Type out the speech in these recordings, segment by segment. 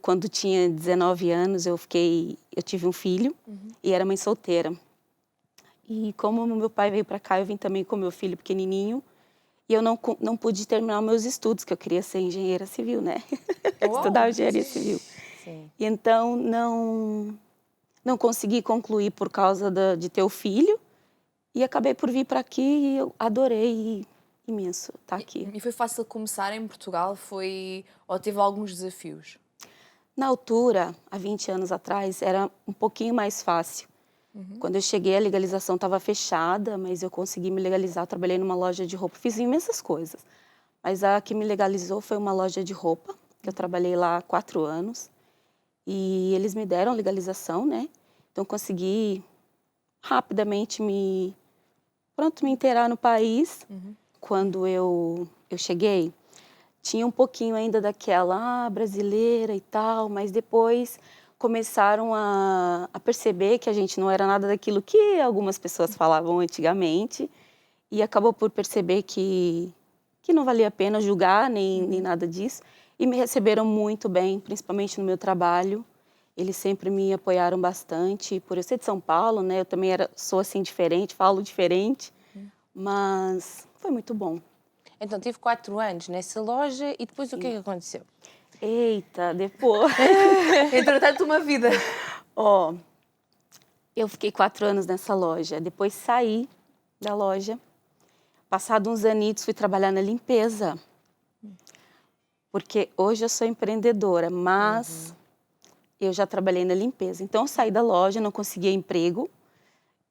Quando tinha 19 anos, eu tive um filho e era mãe solteira. E como o meu pai veio para cá, eu vim também com meu filho pequenininho. E eu não pude terminar meus estudos, que eu queria ser engenheira civil, né? Estudar engenharia civil. Sim. E então, não consegui concluir por causa de ter o filho. E acabei por vir para aqui e eu adorei imenso estar aqui. E foi fácil começar em Portugal? Ou teve alguns desafios? Na altura, há 20 anos atrás, era um pouquinho mais fácil. Quando eu cheguei, a legalização estava fechada, mas eu consegui me legalizar. Eu trabalhei numa loja de roupa, fiz imensas coisas. Mas a que me legalizou foi uma loja de roupa, que eu trabalhei lá há 4 anos. E eles me deram legalização, né? Então, consegui rapidamente me inteirar no país. Quando eu cheguei, tinha um pouquinho ainda daquela brasileira e tal, mas depois começaram a perceber que a gente não era nada daquilo que algumas pessoas falavam antigamente e acabou por perceber que não valia a pena julgar nem nada disso e me receberam muito bem, principalmente no meu trabalho. Eles sempre me apoiaram bastante, por eu ser de São Paulo, né? Eu também sou assim diferente, falo diferente, mas foi muito bom. Então, tive 4 anos nessa loja e depois o que é que aconteceu? Eita, depois... Entretanto, uma vida. Ó, eu fiquei 4 anos nessa loja, depois saí da loja, passado uns anitos fui trabalhar na limpeza, porque hoje eu sou empreendedora, mas eu já trabalhei na limpeza. Então eu saí da loja, não conseguia emprego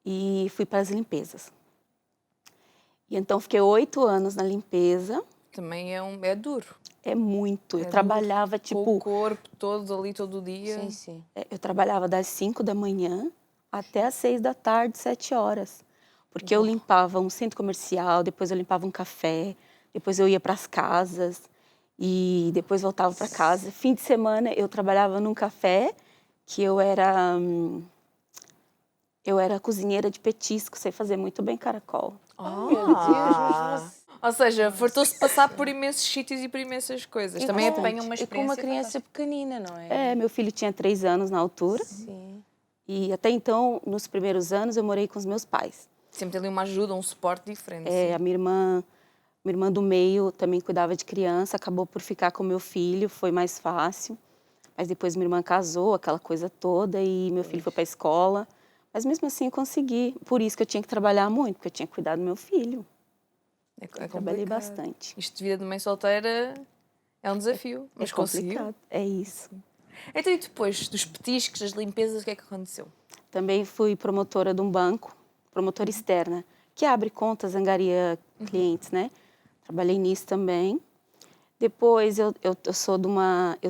e fui para as limpezas. E então fiquei 8 anos na limpeza. Também é duro. É muito, eu É trabalhava duro. Com o corpo todo ali, todo o dia. Sim, sim. Eu trabalhava das 5 da manhã até às 6 da tarde, 7 horas. Porque eu limpava um centro comercial, depois eu limpava um café, depois eu ia para as casas e depois voltava para casa. Fim de semana eu trabalhava num café que eu era cozinheira de petisco, sei fazer muito bem caracol. Meu Deus, mas você... Ou seja, fartou-se passar por imensos sítios e por imensas coisas. Também apanha uma E experiência. com uma criança pequenina, não é? Meu filho tinha 3 anos na altura. Sim. E até então, nos primeiros anos, eu morei com os meus pais. Sempre tem ali uma ajuda, um suporte diferente. A minha irmã do meio também cuidava de criança, acabou por ficar com meu filho, foi mais fácil. Mas depois minha irmã casou, aquela coisa toda, e meu filho foi para a escola. Mas mesmo assim eu consegui. Por isso que eu tinha que trabalhar muito, porque eu tinha que cuidar do meu filho. É Trabalhei complicado. bastante. Isto de vida de mãe solteira é um desafio, mas conseguiu. Complicado. É isso. Então, e depois dos petiscos, das limpezas, o que é que aconteceu? Também fui promotora de um banco, promotora externa, que abre contas, angaria clientes, né? Trabalhei nisso também. Depois eu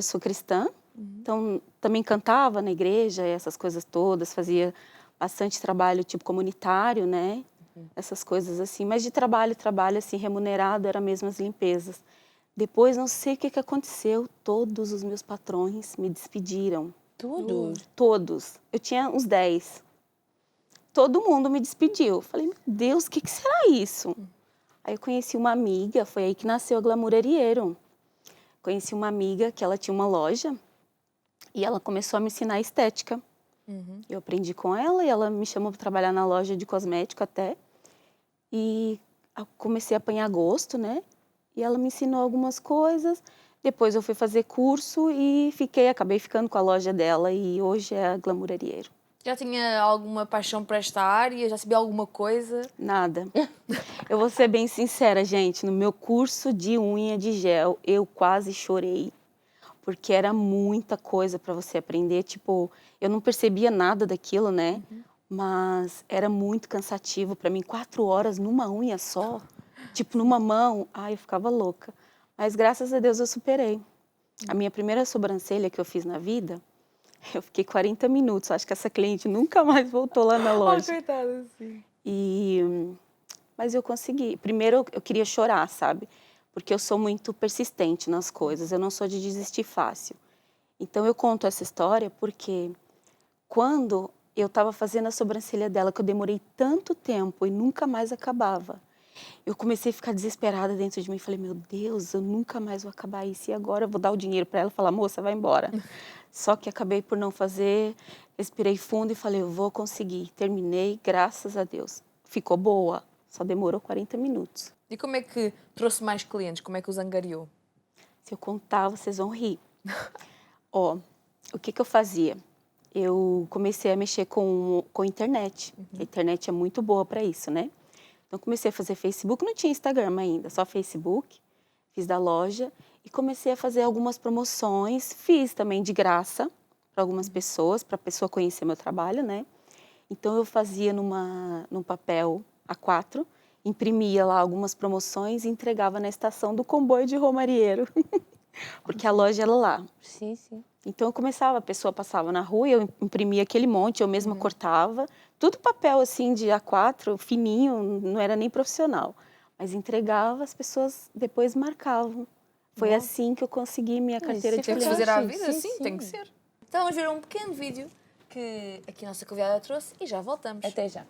sou cristã, então também cantava na igreja, essas coisas todas, fazia bastante trabalho tipo comunitário, né? Essas coisas assim, mas de trabalho assim remunerado era mesmo as limpezas. Depois não sei o que aconteceu, todos os meus patrões me despediram. Tudo? Todos. Eu tinha uns 10. Todo mundo me despediu. Falei, meu Deus, o que será isso? Aí eu conheci uma amiga, foi aí que nasceu a Glamour Arieiro. Conheci uma amiga que ela tinha uma loja e ela começou a me ensinar estética. Eu aprendi com ela e ela me chamou para trabalhar na loja de cosmético até. E comecei a apanhar gosto, né? E ela me ensinou algumas coisas. Depois eu fui fazer curso e acabei ficando com a loja dela e hoje é a Glamour Arieiro. Já tinha alguma paixão por esta área? Já sabia alguma coisa? Nada. Eu vou ser bem sincera, gente. No meu curso de unha de gel, eu quase chorei. Porque era muita coisa para você aprender. Tipo, eu não percebia nada daquilo, né? Mas era muito cansativo para mim. 4 horas numa unha só. Tipo, numa mão. Ai, eu ficava louca. Mas graças a Deus eu superei. A minha primeira sobrancelha que eu fiz na vida, eu fiquei 40 minutos. Acho que essa cliente nunca mais voltou lá na loja. Coitada, sim. Mas eu consegui. Primeiro eu queria chorar, sabe? Porque eu sou muito persistente nas coisas. Eu não sou de desistir fácil. Então eu conto essa história porque quando eu estava fazendo a sobrancelha dela, que eu demorei tanto tempo e nunca mais acabava, Eu comecei a ficar desesperada dentro de mim. Falei, meu Deus, eu nunca mais vou acabar isso. E agora eu vou dar o dinheiro para ela e falar, moça, vai embora. Só que acabei por não fazer. Respirei fundo e falei, eu vou conseguir. Terminei, graças a Deus. Ficou boa, só demorou 40 minutos. E como é que trouxe mais clientes? Como é que os angariou? Se eu contar, vocês vão rir. Ó, o que eu fazia? Eu comecei a mexer com a internet. A internet é muito boa para isso, né? Então, comecei a fazer Facebook, não tinha Instagram ainda, só Facebook. Fiz da loja e comecei a fazer algumas promoções. Fiz também de graça para algumas pessoas, para a pessoa conhecer meu trabalho, né? Então, eu fazia num papel A4, imprimia lá algumas promoções e entregava na estação do comboio de Romarieiro, porque a loja era lá. Sim, sim. Então, eu começava, a pessoa passava na rua, eu imprimia aquele monte, eu mesma cortava. Tudo papel, assim, de A4, fininho, não era nem profissional. Mas entregava, as pessoas depois marcavam. Foi assim que eu consegui minha carteira de Tem que cliente. fazer à vida? Sim, Sim, sim. tem que ser. Então vamos ver um pequeno vídeo que aqui a nossa convidada trouxe e já voltamos. Até já.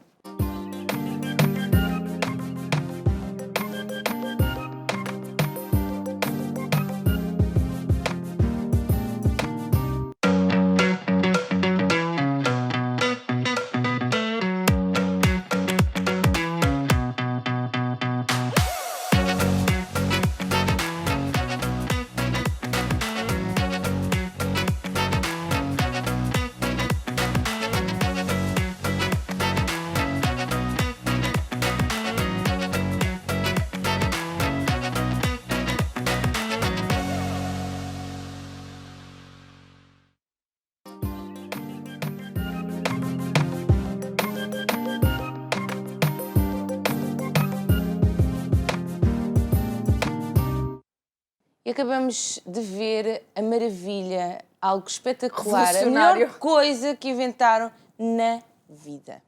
E acabamos de ver a maravilha, algo espetacular, a Revolucionário. melhor coisa que inventaram na vida.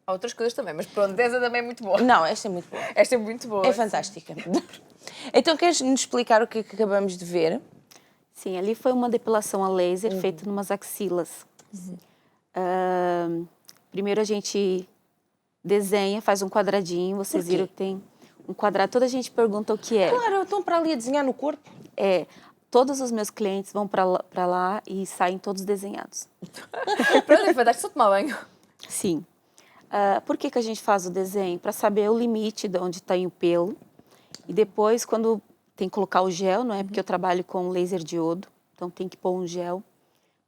Há outras coisas também, mas pronto, essa também é muito boa. Não, esta é muito boa. Esta é muito boa. É fantástica. Então, queres-nos explicar o que é que acabamos de ver? Sim, ali foi uma depilação a laser feita numas axilas. Primeiro a gente desenha, faz um quadradinho, vocês Por quê? viram que tem um quadrado. Toda a gente pergunta o que é. Claro, estão para ali a desenhar no corpo. Todos os meus clientes vão para lá e saem todos desenhados. Pronto, é fantástico, só tomar banho. Sim. Por que a gente faz o desenho? Para saber o limite de onde está o pelo. E depois, quando tem que colocar o gel, não é? Porque eu trabalho com laser diodo, então tem que pôr um gel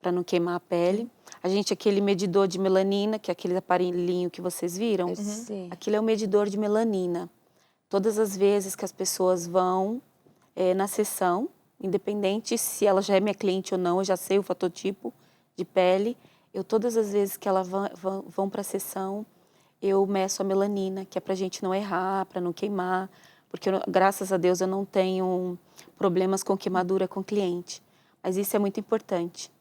para não queimar a pele. A gente, aquele medidor de melanina, que é aquele aparelhinho que vocês viram, Sim. aquilo é o medidor de melanina. Todas as vezes que as pessoas vão na sessão, independente se ela já é minha cliente ou não, eu já sei o fototipo de pele, todas as vezes que elas vão para a sessão, eu meço a melanina, que é para a gente não errar, para não queimar, porque graças a Deus eu não tenho problemas com queimadura com cliente. Mas isso é muito importante,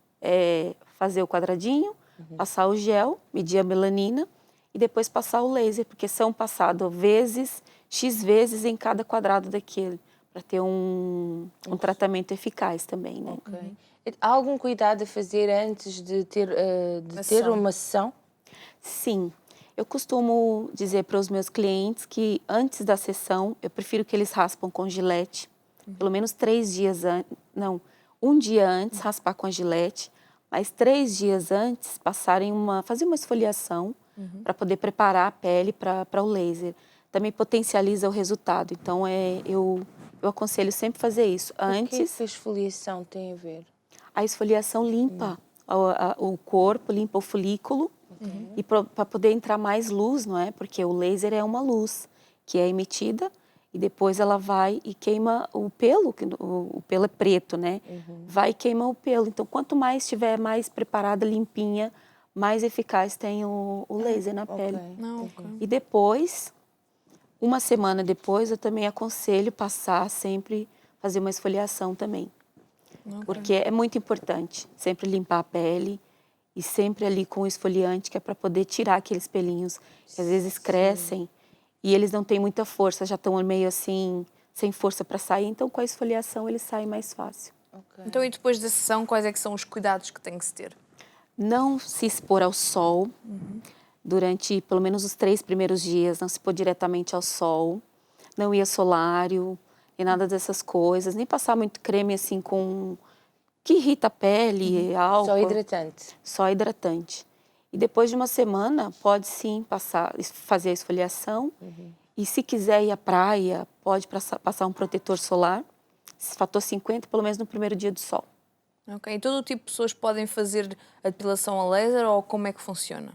fazer o quadradinho, passar o gel, medir a melanina e depois passar o laser, porque são passados X vezes em cada quadrado daquele, para ter um tratamento eficaz também, né? Okay. Há algum cuidado a fazer antes de ter uma sessão? Sim. Eu costumo dizer para os meus clientes que antes da sessão, eu prefiro que eles raspam com gilete, pelo menos 3 dias antes, não, um dia antes raspar com a gilete, mas 3 dias antes fazer uma esfoliação para poder preparar a pele para o laser. Também potencializa o resultado, então eu aconselho sempre fazer isso. Antes, O que a esfoliação tem a ver? a esfoliação limpa o corpo, limpa o folículo, e para poder entrar mais luz, não é? Porque o laser é uma luz que é emitida e depois ela vai e queima o pelo, que o pelo é preto, né? Vai e queima o pelo. Então, quanto mais estiver mais preparada, limpinha, mais eficaz tem o laser na pele. Não, E depois, uma semana depois, eu também aconselho passar sempre, fazer uma esfoliação também. Porque é muito importante sempre limpar a pele e sempre ali com o esfoliante, que é para poder tirar aqueles pelinhos que às vezes crescem e eles não têm muita força, já estão meio assim, sem força para sair, então com a esfoliação eles saem mais fácil. Okay. Então, e depois da sessão, quais é que são os cuidados que tem que se ter? Não se expor ao sol durante pelo menos os 3 primeiros dias, não se expor diretamente ao sol. não ia solário, nem nada dessas coisas, nem passar muito creme assim que irrita a pele, álcool. Só hidratante. Só hidratante. E depois de uma semana, pode sim fazer a esfoliação. E se quiser ir à praia, pode passar um protetor solar, fator 50, pelo menos no primeiro dia do sol. Ok, e todo tipo de pessoas podem fazer a depilação a laser ou como é que funciona?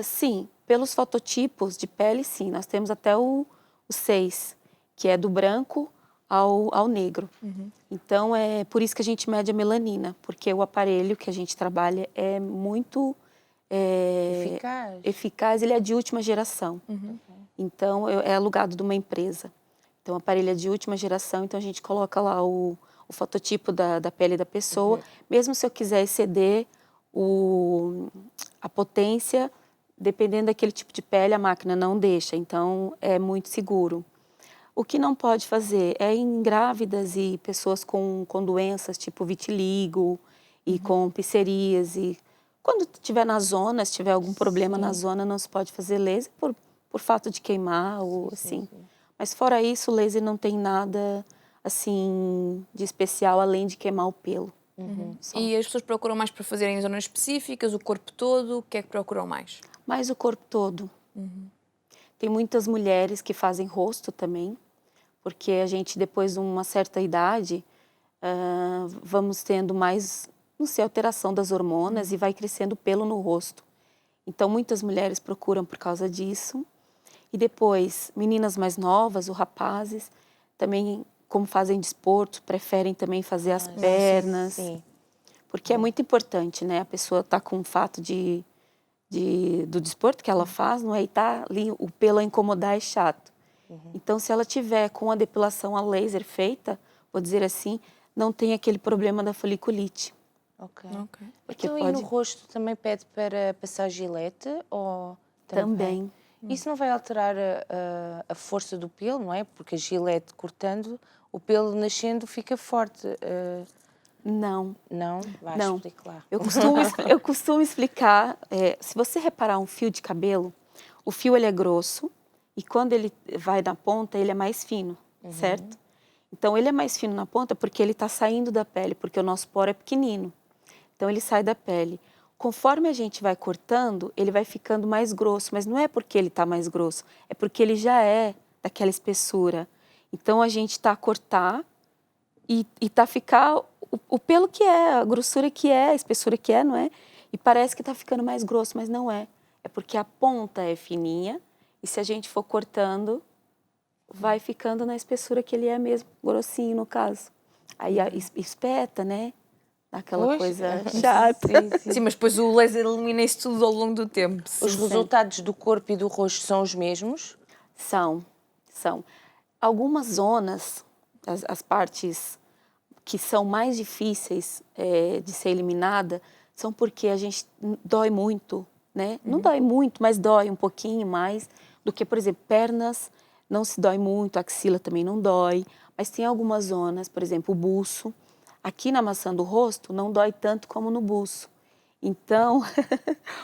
Sim, pelos fototipos de pele, sim. Nós temos até o 6, que é do branco ao negro. Então, é por isso que a gente mede a melanina, porque o aparelho que a gente trabalha é muito eficaz, ele é de última geração. Então, é alugado de uma empresa. Então, o aparelho é de última geração, então a gente coloca lá o fototipo da pele da pessoa. Mesmo se eu quiser exceder a potência, dependendo daquele tipo de pele, a máquina não deixa. Então, é muito seguro. O que não pode fazer é em grávidas e pessoas com doenças tipo vitiligo e com psoríase. Quando tiver na zona, se tiver algum problema na zona, não se pode fazer laser por fato de queimar ou assim. Mas fora isso, o laser não tem nada assim de especial além de queimar o pelo. E as pessoas procuram mais para fazer em zonas específicas, o corpo todo, o que é que procuram mais? Mais o corpo todo. Tem muitas mulheres que fazem rosto também, porque a gente, depois de uma certa idade, vamos tendo mais, não sei, alteração das hormonas e vai crescendo pelo no rosto. Então, muitas mulheres procuram por causa disso. E depois, meninas mais novas, ou rapazes, também, como fazem desporto, preferem também fazer as pernas. Sim. Porque é muito importante, né? A pessoa tá com o fato do desporto que ela faz, não é? E tá ali, o pelo a incomodar é chato. Então, se ela tiver com a depilação a laser feita, vou dizer assim, não tem aquele problema da foliculite. Ok. Porque Então, e no rosto também pede para passar gilete? Ou Também. Isso não vai alterar a força do pelo, não é? Porque a gilete cortando, o pelo nascendo fica forte. Não. Não? Vai Não. explicar. Eu costumo explicar, se você reparar um fio de cabelo, o fio ele é grosso e quando ele vai na ponta, ele é mais fino, certo? Então, ele é mais fino na ponta porque ele está saindo da pele, porque o nosso poro é pequenino. Então, ele sai da pele. Conforme a gente vai cortando, ele vai ficando mais grosso, mas não é porque ele está mais grosso, é porque ele já é daquela espessura. Então, a gente está a cortar e tá a ficar o pelo que é, a grossura que é, a espessura que é, não é? E parece que está ficando mais grosso, mas não é. É porque a ponta é fininha e se a gente for cortando, vai ficando na espessura que ele é mesmo, grossinho no caso. Aí espeta, né? Aquela coisa chata. Sim, mas depois o laser elimina isso tudo ao longo do tempo. Os resultados do corpo e do rosto são os mesmos? São. Algumas zonas, as partes que são mais difíceis de ser eliminada, são porque a gente dói muito, né? Não dói muito, mas dói um pouquinho mais do que, por exemplo, pernas não se dói muito, a axila também não dói, mas tem algumas zonas, por exemplo, o buço. Aqui na maçã do rosto não dói tanto como no buço. Então,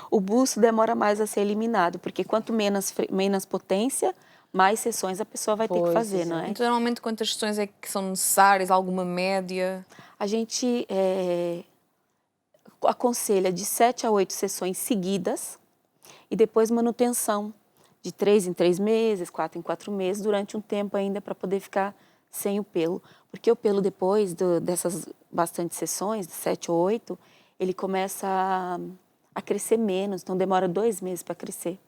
o buço demora mais a ser eliminado, porque quanto menos potência, mais sessões a pessoa vai ter que fazer, não é? Então, normalmente, quantas sessões é que são necessárias? Alguma média? A gente aconselha de 7 a 8 sessões seguidas e depois manutenção de 3 em 3 meses, 4 em 4 meses, durante um tempo ainda para poder ficar sem o pelo. Porque o pelo depois dessas bastante sessões, de 7 ou 8, ele começa a crescer menos, então demora 2 meses para crescer.